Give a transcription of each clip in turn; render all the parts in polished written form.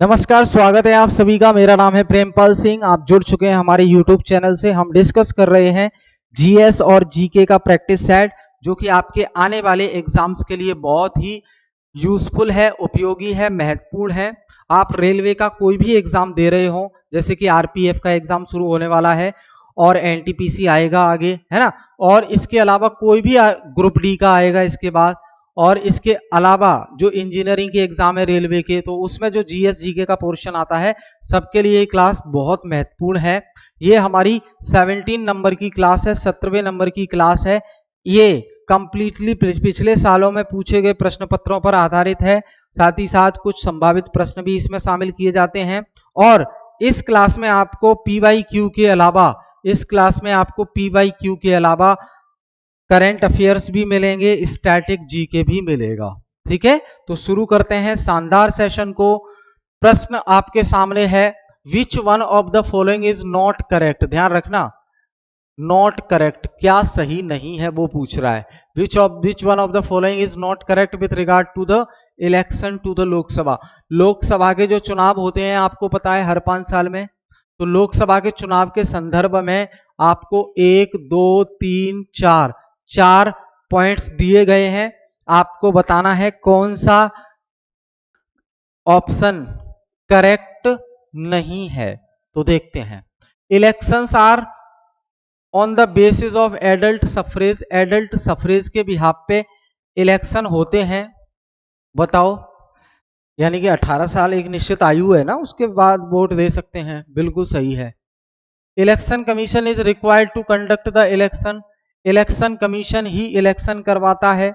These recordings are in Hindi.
नमस्कार, स्वागत है आप सभी का। मेरा नाम है प्रेमपाल सिंह। आप जुड़ चुके हैं हमारे YouTube चैनल से। हम डिस्कस कर रहे हैं जीएस और जीके का प्रैक्टिस सेट, जो कि आपके आने वाले एग्जाम्स के लिए बहुत ही यूजफुल है, उपयोगी है, महत्वपूर्ण है। आप रेलवे का कोई भी एग्जाम दे रहे हो, जैसे कि आरपीएफ का एग्जाम शुरू होने वाला है और एनटीपीसी आएगा आगे, है ना, और इसके अलावा कोई भी ग्रुप डी का आएगा इसके बाद, और इसके अलावा जो इंजीनियरिंग के एग्जाम है रेलवे के, तो उसमें जो जीएस जीके का पोर्शन आता है, सबके लिए ये क्लास बहुत महत्वपूर्ण है। ये हमारी 17 नंबर की क्लास है, 17वें नंबर की क्लास है। ये कंप्लीटली पिछले सालों में पूछे गए प्रश्न पत्रों पर आधारित है। साथ ही साथ कुछ संभावित प्रश्न भी इसमें शामिल किए जाते हैं। और इस क्लास में आपको पीवाईक्यू के अलावा करंट अफेयर्स भी मिलेंगे, स्टैटिक जीके भी मिलेगा। ठीक है, तो शुरू करते हैं शानदार सेशन को। प्रश्न आपके सामने है, which one of the following is not correct. ध्यान रखना, नॉट करेक्ट, क्या सही नहीं है वो पूछ रहा है। Which one of the following is not correct with regard to the election to the Lok Sabha. Lok Sabha के जो चुनाव होते हैं, आपको पता है, हर 5 साल में। तो लोकसभा के चुनाव के संदर्भ में आपको 1 2 3 4 पॉइंट्स दिए गए हैं। आपको बताना है कौन सा ऑप्शन करेक्ट नहीं है। तो देखते हैं। Elections are on the basis of adult suffrage. Adult suffrage के बिहाफ पे इलेक्शन होते हैं। बताओ, यानी कि 18 साल एक निश्चित आयु है ना, उसके बाद वोट दे सकते हैं। बिल्कुल सही है। Election commission is required to conduct the election. Election commission ही इलेक्शन करवाता है।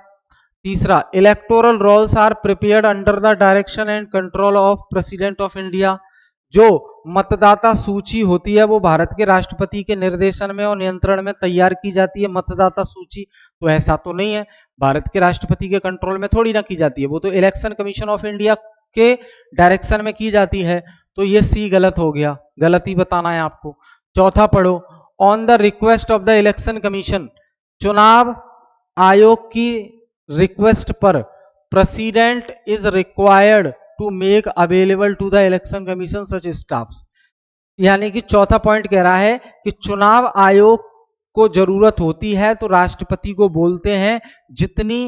तीसरा, electoral rolls are prepared under the direction and control of president of India. जो मतदाता सूची होती है वो भारत के राष्ट्रपति के निर्देशन में और नियंत्रण में तैयार की जाती है। मतदाता सूची, तो ऐसा तो नहीं है भारत के राष्ट्रपति के कंट्रोल में थोड़ी ना की जाती है, वो तो इलेक्शन कमीशन ऑफ इंडिया के डायरेक्शन में की जाती है। तो ये सी गलत हो गया, गलत ही बताना है आपको। चौथा पढ़ो, on the request of the election commission. चुनाव आयोग की रिक्वेस्ट पर president is required to make available to the election commission such staff. यानी कि चौथा पॉइंट कह रहा है कि चुनाव आयोग को जरूरत होती है तो राष्ट्रपति को बोलते हैं जितनी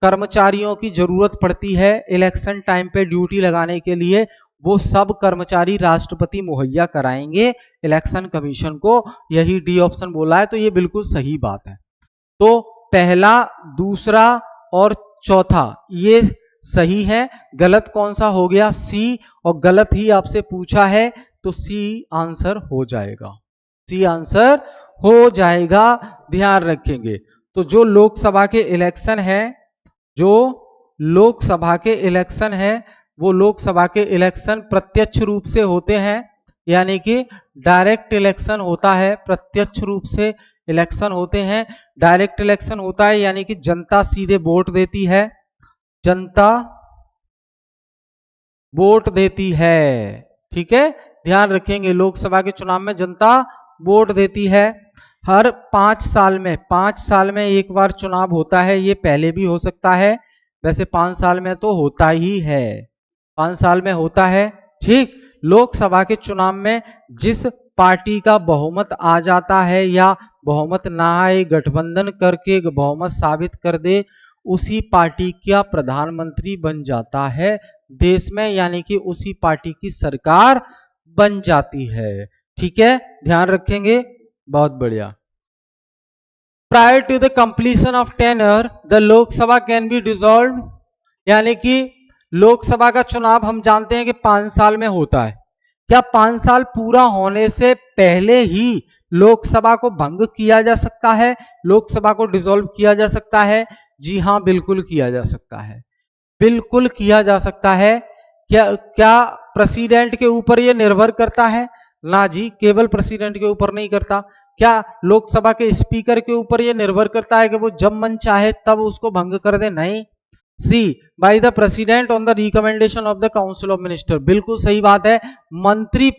कर्मचारियों की जरूरत पड़ती है इलेक्शन टाइम पे ड्यूटी लगाने के लिए, वो सब कर्मचारी राष्ट्रपति मुहैया कराएंगे इलेक्शन कमीशन को। यही डी ऑप्शन बोला है, तो ये बिल्कुल सही बात है। तो पहला, दूसरा और चौथा ये सही है। गलत कौन सा हो गया? सी। और गलत ही आपसे पूछा है तो सी आंसर हो जाएगा। सी आंसर हो जाएगा, ध्यान रखेंगे। तो जो लोकसभा के इलेक्शन है, जो लोकसभा के इलेक्शन है, वो लोकसभा के इलेक्शन प्रत्यक्ष रूप से होते हैं, यानी कि डायरेक्ट इलेक्शन होता है। प्रत्यक्ष रूप से इलेक्शन होते हैं, डायरेक्ट इलेक्शन होता है, यानी कि जनता सीधे वोट देती है। जनता वोट देती है। ठीक है, ध्यान रखेंगे, लोकसभा के चुनाव में जनता वोट देती है। हर 5 साल में एक बार चुनाव होता है। ये पहले भी हो सकता है, वैसे 5 साल में तो होता ही है, 5 साल में होता है। ठीक, लोकसभा के चुनाव में जिस पार्टी का बहुमत आ जाता है या बहुमत ना आए, गठबंधन करके बहुमत साबित कर दे, उसी पार्टी का प्रधानमंत्री बन जाता है देश में, यानी कि उसी पार्टी की सरकार बन जाती है। ठीक है, ध्यान रखेंगे, बहुत बढ़िया। Prior to the completion of tenure the Lok Sabha can be dissolved. यानी कि लोकसभा का चुनाव हम जानते हैं कि 5 साल में होता है। क्या 5 साल पूरा होने से पहले ही लोकसभा को भंग किया जा सकता है, लोकसभा को डिसॉल्व किया जा सकता है? जी हां, बिल्कुल किया जा सकता है, बिल्कुल किया जा सकता है। क्या प्रेसिडेंट के ऊपर यह निर्भर करता है? ना जी, केवल प्रेसिडेंट के ऊपर नहीं करता। क्या लोकसभा के स्पीकर के ऊपर यह निर्भर करता है कि वो जब मन चाहे तब उसको भंग कर दे? नहीं। C, by the president on the recommendation of the council of minister. बिल्कुल सही बात है। मंत्री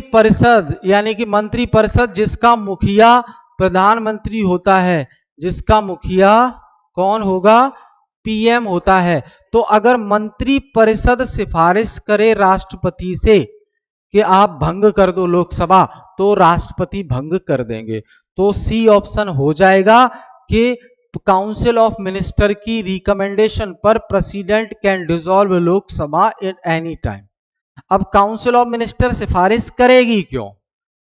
परिषद यानी कि मंत्री परिषद जिसका मुखिया प्रधानमंत्री होता है, जिसका मुखिया कौन होगा? पीएम होता है। तो अगर मंत्री परिषद सिफारिश करे राष्ट्रपति से कि आप भंग कर दो लोकसभा, तो राष्ट्रपति भंग कर देंगे। तो सी ऑप्शन हो जाएगा कि काउंसिल ऑफ मिनिस्टर की रिकमेंडेशन पर president can dissolve Lok Sabha at any time. अब काउंसिल ऑफ मिनिस्टर सिफारिश करेगी क्यों?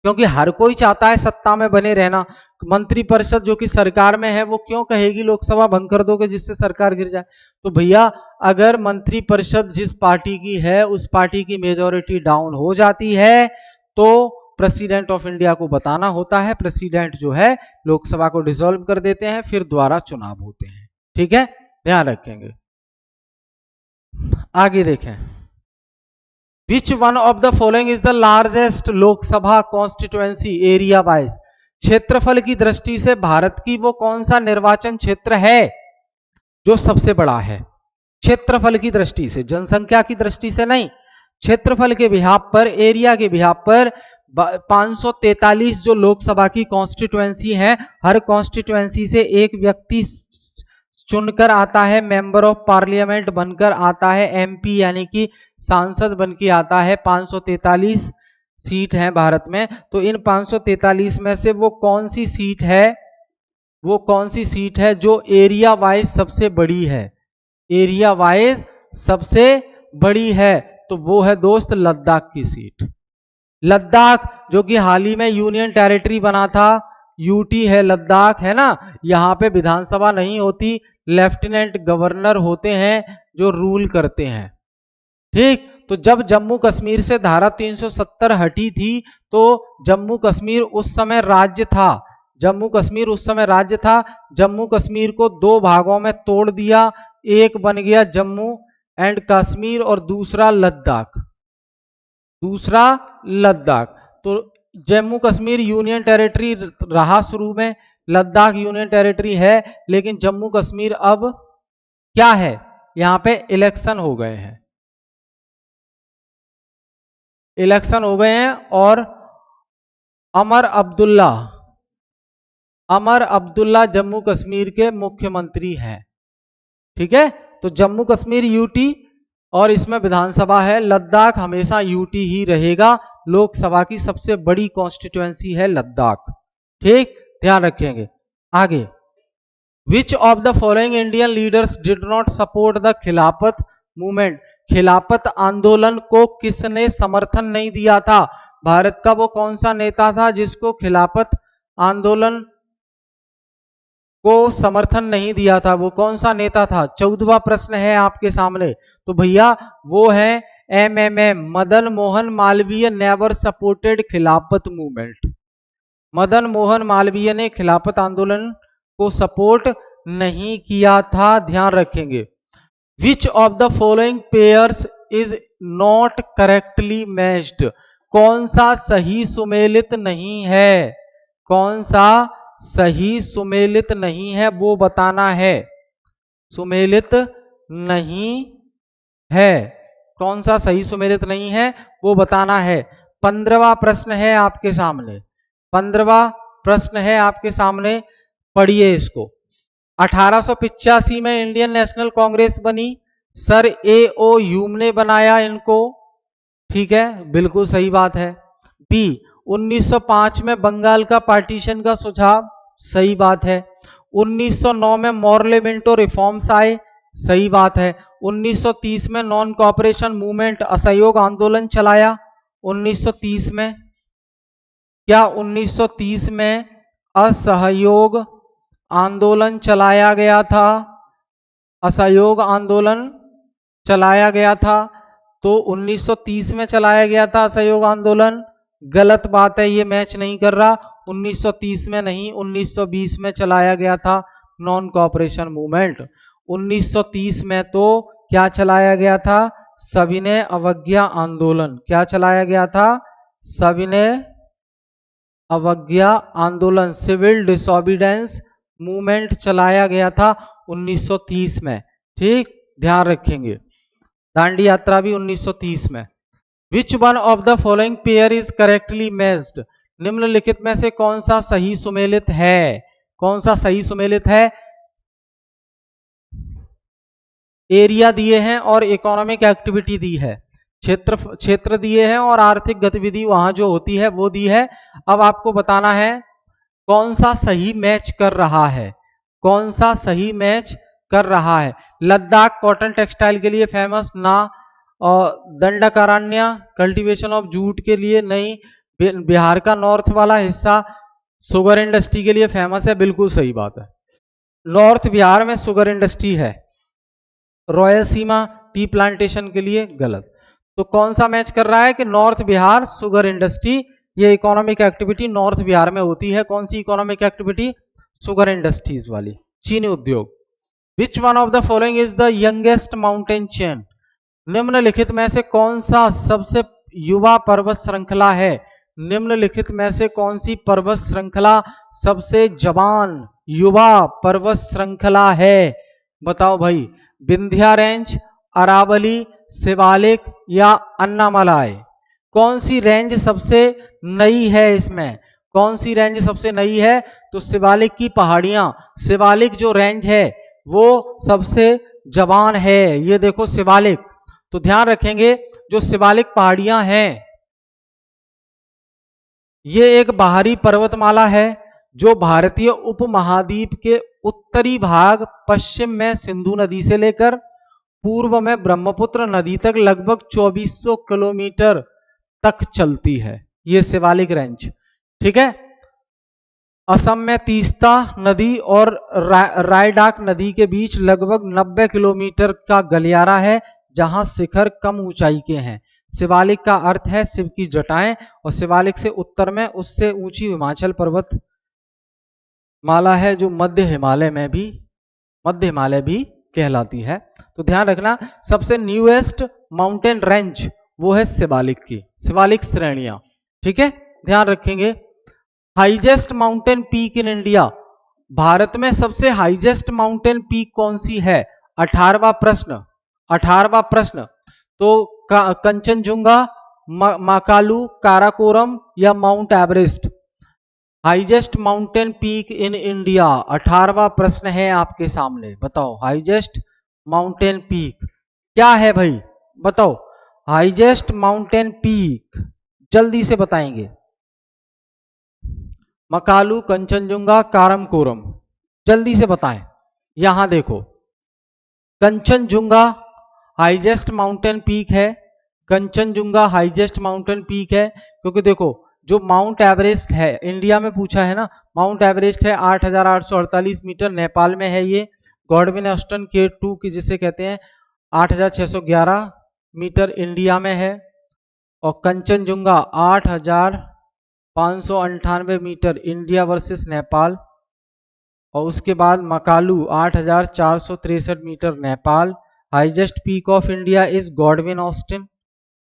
क्योंकि हर कोई चाहता है सत्ता में बने रहना। मंत्री परिषद जो कि सरकार में है वो क्यों कहेगी लोकसभा भंग कर दोगे जिससे सरकार गिर जाए? तो भैया अगर मंत्री परिषद जिस पार्टी की है उस पार्टी की मेजॉरिटी डाउन हो जाती है तो प्रेसिडेंट ऑफ इंडिया को बताना होता है, प्रेसिडेंट जो है लोकसभा को डिसॉल्व कर देते हैं, फिर दोबारा चुनाव होते हैं। ठीक है, ध्यान रखेंगे। आगे देखें, विच one of the following is the largest Lok Sabha constituency area wise. क्षेत्रफल की दृष्टि से भारत की वो कौन सा निर्वाचन क्षेत्र है जो सबसे बड़ा है? क्षेत्रफल की दृष्टि से, जनसंख्या की दृष्टि से नहीं, क्षेत्रफल के बिहाफ पर, एरिया के बिहाफ पर 543 जो लोकसभा की कॉन्स्टिट्यूएंसी है, हर कॉन्स्टिट्यूएंसी से एक व्यक्ति चुनकर आता है, मेंबर ऑफ पार्लियामेंट बनकर आता है, एमपी यानी कि सांसद बनकर आता है। 543 सीट है भारत में, तो इन 543 में से वो कौन सी सीट है, वो कौन सी सीट है जो एरिया वाइज सबसे बड़ी है? एरिया वाइज सबसे बड़ी है तो वो है दोस्त लद्दाख की सीट। लद्दाख जो कि हाल ही में यूनियन टेरिटरी बना था, यूटी है लद्दाख, है ना। यहाँ पे विधानसभा नहीं होती, लेफ्टिनेंट गवर्नर होते हैं जो रूल करते हैं। ठीक, तो जब जम्मू कश्मीर से धारा 370 हटी थी तो जम्मू कश्मीर उस समय राज्य था, जम्मू कश्मीर उस समय राज्य था। जम्मू कश्मीर को दो भागों में तोड़ दिया, एक बन गया जम्मू एंड कश्मीर और दूसरा लद्दाख, दूसरा लद्दाख। तो जम्मू कश्मीर यूनियन टेरिटरी रहा शुरू में, लद्दाख यूनियन टेरिटरी है, लेकिन जम्मू कश्मीर अब क्या है, यहां पे इलेक्शन हो गए हैं, इलेक्शन हो गए हैं और अमर अब्दुल्ला जम्मू कश्मीर के मुख्यमंत्री हैं। ठीक है, तो जम्मू कश्मीर यूटी और इसमें विधानसभा है, लद्दाख हमेशा यूटी ही रहेगा, लोकसभा की सबसे बड़ी कॉन्स्टिट्यूएंसी है लद्दाख। ठीक, ध्यान रखेंगे। आगे, which of the following Indian leaders did not support the खिलाफत मूवमेंट। खिलाफत आंदोलन को किसने समर्थन नहीं दिया था? भारत का वो कौन सा नेता था जिसको खिलाफत आंदोलन को समर्थन नहीं दिया था? वो कौन सा नेता था? 14वां प्रश्न है आपके सामने। तो भैया वो है MMM, Madan Mohan Malviya never supported खिलाफत मूवमेंट। मदन मोहन मालवीय ने खिलाफत आंदोलन को सपोर्ट नहीं किया था, ध्यान रखेंगे। Which of the following pairs is not correctly matched. कौन सा सही सुमेलित नहीं है, कौन सा सही सुमेलित नहीं है वो बताना है। सुमेलित नहीं है, कौन सा सही सुमेलित नहीं है वो बताना है। 15वां प्रश्न है आपके सामने, 15वां प्रश्न है आपके सामने, पढ़िए इसको। 1885 में इंडियन नेशनल कांग्रेस बनी, सर A.O. ह्यूम ने बनाया इनको। ठीक है, बिल्कुल सही बात है। बी, 1905 में बंगाल का पार्टीशन का सुझाव, सही बात है। 1909 में मॉर्ले मिंटो रिफॉर्म्स आए, सही बात है। 1930 में नॉन कोऑपरेशन मूवमेंट असहयोग आंदोलन चलाया। 1930 में क्या 1930 में असहयोग आंदोलन चलाया गया था? असहयोग आंदोलन चलाया गया था, तो 1930 में चलाया गया था असहयोग आंदोलन। गलत बात है, ये मैच नहीं कर रहा। 1930 में नहीं, 1920 में चलाया गया था नॉन कोऑपरेशन मूवमेंट। 1930 में तो क्या चलाया गया था? सविनय अवज्ञा आंदोलन। क्या चलाया गया था? सविनय अवज्ञा आंदोलन, सिविल डिसोबीडेंस मूवमेंट चलाया गया था 1930 में। ठीक, ध्यान रखेंगे। दांडी यात्रा भी 1930 में। विच one of the following pair is correctly matched. निम्नलिखित में से कौन सा सही सुमेलित है? कौन सा सही सुमेलित है? एरिया दिए हैं और इकोनॉमिक एक्टिविटी दी है, क्षेत्र दिए हैं और आर्थिक गतिविधि वहां जो होती है वो दी है। अब आपको बताना है कौन सा सही मैच कर रहा है, कौन सा सही मैच कर रहा है। लद्दाख कॉटन टेक्सटाइल के लिए फेमस ना, और दंडकारण्य कल्टीवेशन ऑफ जूट के लिए नहीं, बिहार का नॉर्थ वाला हिस्सा शुगर इंडस्ट्री के लिए फेमस है, बिल्कुल सही बात है। नॉर्थ बिहार में शुगर इंडस्ट्री है, रॉयलसीमा टी प्लांटेशन के लिए गलत। तो कौन सा मैच कर रहा है कि नॉर्थ बिहार शुगर इंडस्ट्री, ये इकोनॉमिक एक्टिविटी नॉर्थ बिहार में होती है। कौन सी इकोनॉमिक एक्टिविटी? शुगर इंडस्ट्रीज वाली, चीनी उद्योग। विच one of the following is the youngest mountain chain? निम्नलिखित में से कौन सा सबसे युवा पर्वत श्रृंखला है? निम्नलिखित में से कौन सी पर्वत श्रृंखला सबसे जवान युवा पर्वत श्रृंखला है? बताओ भाई, विंध्या रेंज, अरावली, शिवालिक या अन्नामलाई? कौन सी रेंज सबसे नई है इसमें? कौन सी रेंज सबसे नई है? तो शिवालिक की पहाड़ियां, शिवालिक जो रेंज है वो सबसे जवान है। ये देखो शिवालिक, तो ध्यान रखेंगे जो शिवालिक पहाड़ियां हैं ये एक बाहरी पर्वतमाला है जो भारतीय उपमहाद्वीप के उत्तरी भाग, पश्चिम में सिंधु नदी से लेकर पूर्व में ब्रह्मपुत्र नदी तक लगभग 2400 किलोमीटर तक चलती है, ये शिवालिक रेंज। ठीक है। असम में तीस्ता नदी और रायडाक नदी के बीच लगभग 90 किलोमीटर का गलियारा है जहां शिखर कम ऊंचाई के हैं। शिवालिक का अर्थ है शिव की जटाएं, और शिवालिक से उत्तर में उससे ऊंची हिमाचल पर्वत माला है जो मध्य हिमालय भी कहलाती है। तो ध्यान रखना सबसे न्यूएस्ट माउंटेन रेंज वो है शिवालिक की, शिवालिक श्रेणियां। ठीक है, ध्यान रखेंगे। Highest mountain peak in India, Bharat में सबसे हाईएस्ट माउंटेन पीक कौन सी है? 18वां प्रश्न। तो कंचनजुंगा, माकालू, काराकोरम या Mount Everest? Highest mountain peak in India, 18वां प्रश्न है आपके सामने। बताओ हाईएस्ट माउंटेन पीक क्या है भाई? बताओ हाईएस्ट माउंटेन पीक, जल्दी से बताएंगे। मकालू, कंचनजुंगा, काराकोरम, जल्दी से बताएं। यहां देखो कंचनजुंगा हाईएस्ट माउंटेन पीक है, कंचनजुंगा हाईएस्ट माउंटेन पीक है, क्योंकि देखो जो माउंट एवरेस्ट है इंडिया में पूछा है ना, माउंट एवरेस्ट है 8848 मीटर, नेपाल में है ये। गॉडविन ऑस्टन K2 की जिसे कहते हैं 8611 मीटर इंडिया में है, और Kangchenjunga 8598 metre India versus Nepal, और उसके बाद Makalu 8463 metre Nepal. Highest peak of India is Godwin Austen,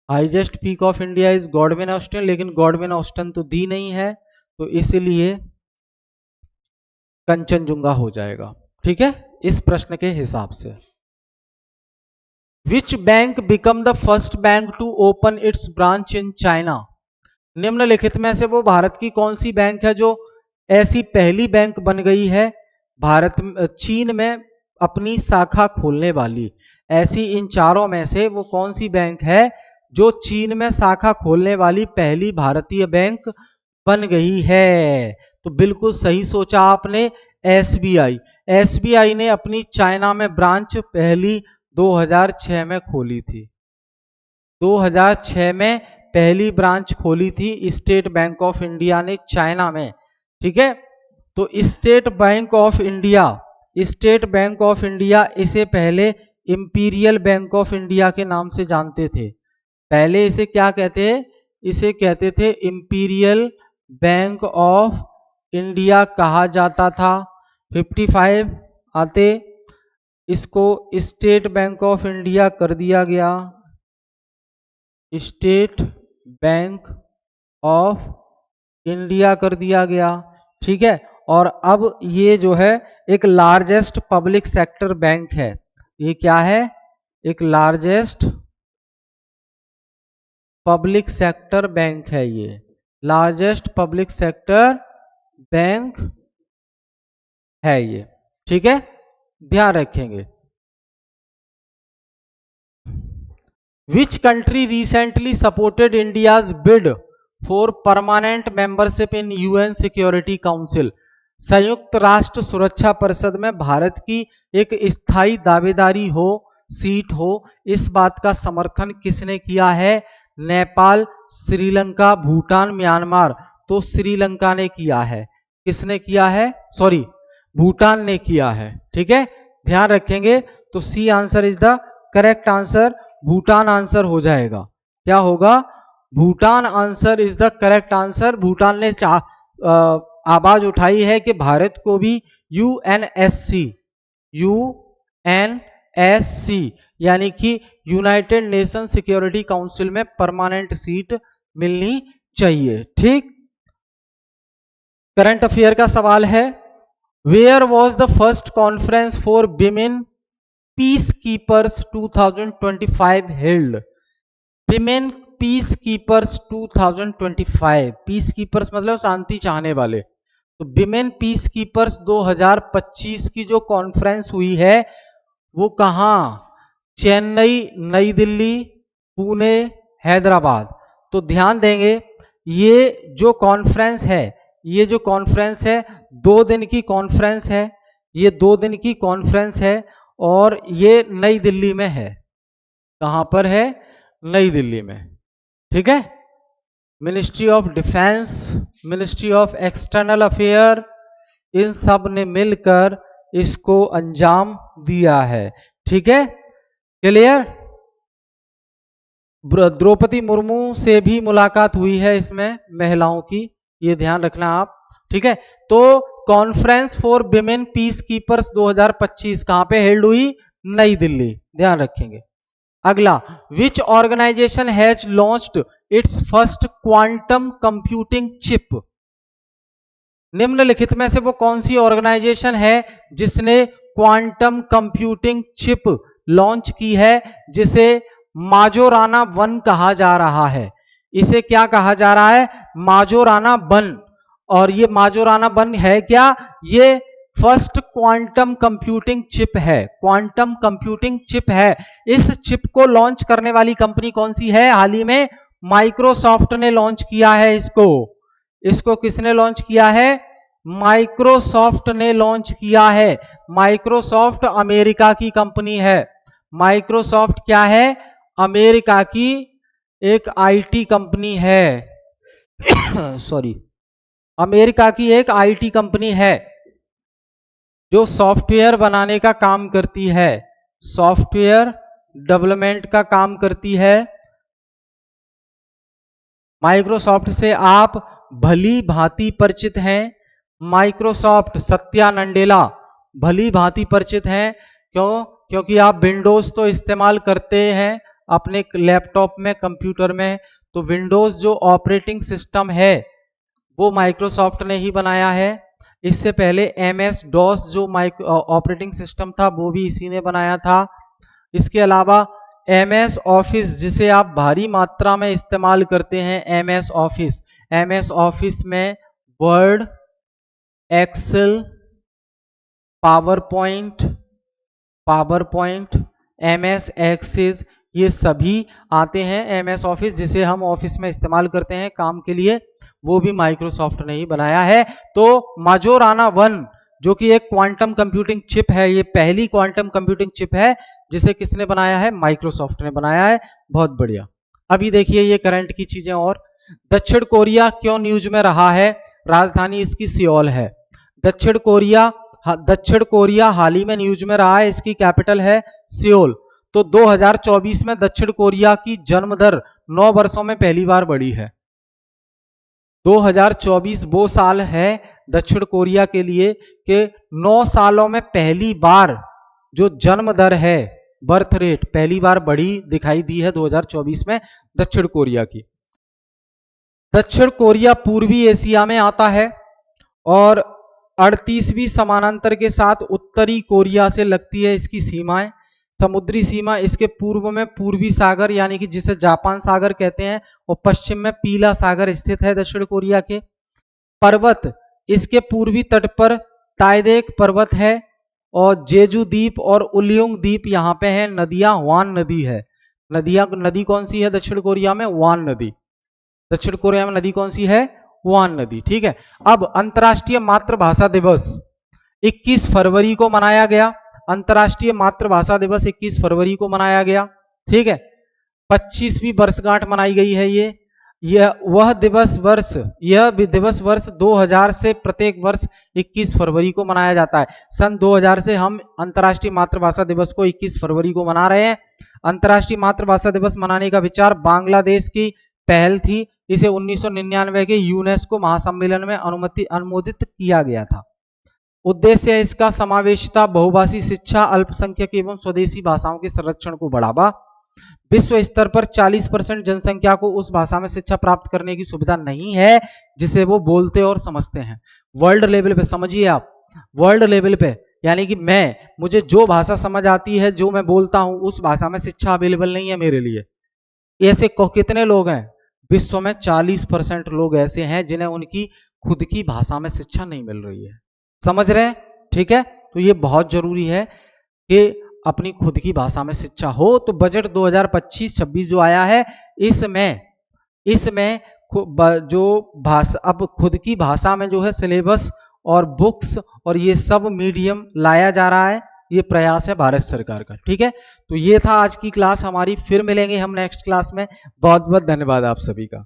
highest peak of India is Godwin Austen, लेकिन गॉडविन ऑस्टिन तो दी नहीं है तो इसलिए कंचनजुंगा हो जाएगा। ठीक है, इस प्रश्न के हिसाब से। Which bank become the first bank to open its branch in China? निम्नलिखित में से वो भारत की कौन सी बैंक है जो ऐसी पहली बैंक बन गई है चीन में अपनी शाखा खोलने वाली? ऐसी इन चारों में से वो कौन सी बैंक है जो चीन में शाखा खोलने वाली पहली भारतीय बैंक बन गई है? तो बिल्कुल सही सोचा आपने, एसबीआई। एसबीआई ने अपनी चाइना में ब्रांच पहली 2006 में खोली थी, 2006 में पहली ब्रांच खोली थी स्टेट बैंक ऑफ इंडिया ने चाइना में। ठीक है, तो स्टेट बैंक ऑफ इंडिया इसे पहले इंपीरियल बैंक ऑफ इंडिया के नाम से जानते थे। पहले इसे क्या कहते हैं? इसे कहते थे इंपीरियल बैंक ऑफ इंडिया कहा जाता था। 55 आते इसको स्टेट बैंक ऑफ इंडिया कर दिया गया, स्टेट बैंक ऑफ इंडिया कर दिया गया। ठीक है, और अब ये जो है एक लार्जेस्ट पब्लिक सेक्टर बैंक है। ये क्या है? एक लार्जेस्ट पब्लिक सेक्टर बैंक है, ये लार्जेस्ट पब्लिक सेक्टर बैंक है ये। ठीक है, ध्यान रखेंगे। Which country recently supported India's bid for permanent membership in UN security council. संयुक्त राष्ट्र सुरक्षा परिषद में भारत की एक स्थायी दावेदारी हो, सीट हो, इस बात का समर्थन किसने किया है? नेपाल, श्रीलंका, भूटान, म्यांमार। तो श्रीलंका ने किया है। किसने किया है? सॉरी, भूटान ने किया है। ठीक है, ध्यान रखेंगे। तो C answer is the correct answer, Bhutan answer हो जाएगा। क्या होगा? Bhutan answer is the correct answer. Bhutan ने आवाज उठाई है कि भारत को भी यूएनएससी यानी कि यूनाइटेड नेशन सिक्योरिटी काउंसिल में परमानेंट सीट मिलनी चाहिए। ठीक, करंट अफेयर का सवाल है, where was the first conference for women peace keepers 2025 held? Women peace keepers 2025, peace keepers मतलब शांति चाहने वाले। तो विमेन पीस कीपर्स 2025 की जो कॉन्फ्रेंस हुई है वो कहां? चेन्नई, नई दिल्ली, पुणे, हैदराबाद। तो ध्यान देंगे, ये जो कॉन्फ्रेंस है 2 दिन की कॉन्फ्रेंस है, ये 2 दिन की कॉन्फ्रेंस है और ये नई दिल्ली में है। कहां पर है? नई दिल्ली में। ठीक है, ministry of defence, ministry of external affair, इन सब ने मिलकर इसको अंजाम दिया है। ठीक है, क्लियर? द्रौपदी मुर्मू से भी मुलाकात हुई है इसमें महिलाओं की, ये ध्यान रखना आप। ठीक है, तो conference for women peace keepers 2025 कहां पे हेल्ड हुई? नई दिल्ली, ध्यान रखेंगे। अगला, which organisation has launched its first quantum computing chip? निम्नलिखित में से वो कौन सी ऑर्गेनाइजेशन है जिसने क्वांटम कंप्यूटिंग चिप लॉन्च की है, जिसे माजोराना 1 कहा जा रहा है? इसे क्या कहा जा रहा है? माजोराना 1। और ये माजोराना 1 है क्या? ये फर्स्ट क्वांटम कंप्यूटिंग चिप है, क्वांटम कंप्यूटिंग चिप है। इस चिप को लॉन्च करने वाली कंपनी कौन सी है? हाल ही में माइक्रोसॉफ्ट ने लॉन्च किया है इसको किसने लॉन्च किया है? माइक्रोसॉफ्ट ने लॉन्च किया है। माइक्रोसॉफ्ट अमेरिका की कंपनी है। माइक्रोसॉफ्ट क्या है? अमेरिका की एक आईटी कंपनी है। सॉरी, अमेरिका की एक आईटी कंपनी है जो सॉफ्टवेयर बनाने का काम करती है, सॉफ्टवेयर डेवलपमेंट का काम करती है। माइक्रोसॉफ्ट से आप भली भांति परिचित हैं। माइक्रोसॉफ्ट, सत्या नडेला, भली भांति परिचित हैं। क्यों? क्योंकि आप विंडोज तो इस्तेमाल करते हैं अपने लैपटॉप में, कंप्यूटर में। तो विंडोज जो ऑपरेटिंग सिस्टम है वो माइक्रोसॉफ्ट ने ही बनाया है। इससे पहले MS DOS जो ऑपरेटिंग सिस्टम था वो भी इसी ने बनाया था। इसके अलावा MS ऑफिस, जिसे आप भारी मात्रा में इस्तेमाल करते हैं, MS ऑफिस में Word, Excel, PowerPoint, MS Access, ये सभी आते हैं। MS ऑफिस जिसे हम ऑफिस में इस्तेमाल करते हैं काम के लिए, वो भी माइक्रोसॉफ्ट ने ही बनाया है। तो माजोराना 1 जो कि एक क्वांटम कंप्यूटिंग चिप है, ये पहली क्वांटम कंप्यूटिंग चिप है जिसे किसने बनाया है? माइक्रोसॉफ्ट ने बनाया है। बहुत बढ़िया। अभी देखिए ये करंट की चीजें और, दक्षिण कोरिया क्यों न्यूज में रहा है? राजधानी इसकी सियोल है। दक्षिण कोरिया हाल ही में न्यूज में रहा है, इसकी कैपिटल है सियोल। तो 2024 में दक्षिण कोरिया की जन्म दर 9 वर्षों में पहली बार बढ़ी है। 2024 वो साल है दक्षिण कोरिया के लिए कि 9 सालों में पहली बार जो जन्म दर है, बर्थ रेट, पहली बार बढ़ी दिखाई दी है 2024 में दक्षिण कोरिया की। दक्षिण कोरिया पूर्वी एशिया में आता है और 38वीं समानांतर के साथ उत्तरी कोरिया से लगती है इसकी सीमाएं। समुद्री सीमा इसके पूर्व में पूर्वी सागर यानी कि जिसे जापान सागर कहते हैं, और पश्चिम में पीला सागर स्थित है दक्षिण कोरिया के। पर्वत, इसके पूर्वी तट पर ताइदेक पर्वत है और जेजू द्वीप और उलियुंग द्वीप यहाँ पे है। नदियां, ह्वान नदी है। नदी कौन सी है दक्षिण कोरिया में? वान नदी। दक्षिण कोरिया में नदी कौन सी है? वान नदी। ठीक है। अब अंतर्राष्ट्रीय मातृभाषा दिवस 21 फरवरी को मनाया गया। अंतर्राष्ट्रीय मातृभाषा दिवस 21 फरवरी को मनाया गया। ठीक है। 25वीं वर्षगांठ मनाई गई है यह दिवस वर्ष 2000 से प्रत्येक वर्ष 21 फरवरी को मनाया जाता है। सन 2000 से हम अंतर्राष्ट्रीय मातृभाषा दिवस को 21 फरवरी को मना रहे हैं। अंतर्राष्ट्रीय मातृभाषा दिवस मनाने का विचार बांग्लादेश की पहल थी। इसे 1999 के यूनेस्को महासम्मेलन में अनुमोदित किया गया था। उद्देश्य इसका समावेशिता, बहुभाषी शिक्षा, अल्पसंख्यक एवं स्वदेशी भाषाओं के संरक्षण को बढ़ावा। विश्व स्तर पर 40% जनसंख्या को उस भाषा में शिक्षा प्राप्त करने की सुविधा नहीं है जिसे वो बोलते और समझते हैं। वर्ल्ड लेवल पे समझिए आप, वर्ल्ड लेवल पे यानी कि मुझे जो भाषा समझ आती है, जो मैं बोलता हूं, उस भाषा में शिक्षा अवेलेबल नहीं है मेरे लिए। ऐसे कितने लोग हैं विश्व में? 40% लोग ऐसे हैं जिन्हें उनकी खुद की भाषा में शिक्षा नहीं मिल रही है। समझ रहे हैं? ठीक है। तो ये बहुत जरूरी है कि अपनी खुद की भाषा में शिक्षा हो। तो बजट 2025-26 जो आया है, इसमें जो भाषा, अब खुद की भाषा में जो है सिलेबस और बुक्स और ये सब मीडियम लाया जा रहा है। ये प्रयास है भारत सरकार का। ठीक है। तो ये था आज की क्लास हमारी। फिर मिलेंगे हम नेक्स्ट क्लास में। बहुत बहुत धन्यवाद आप सभी का।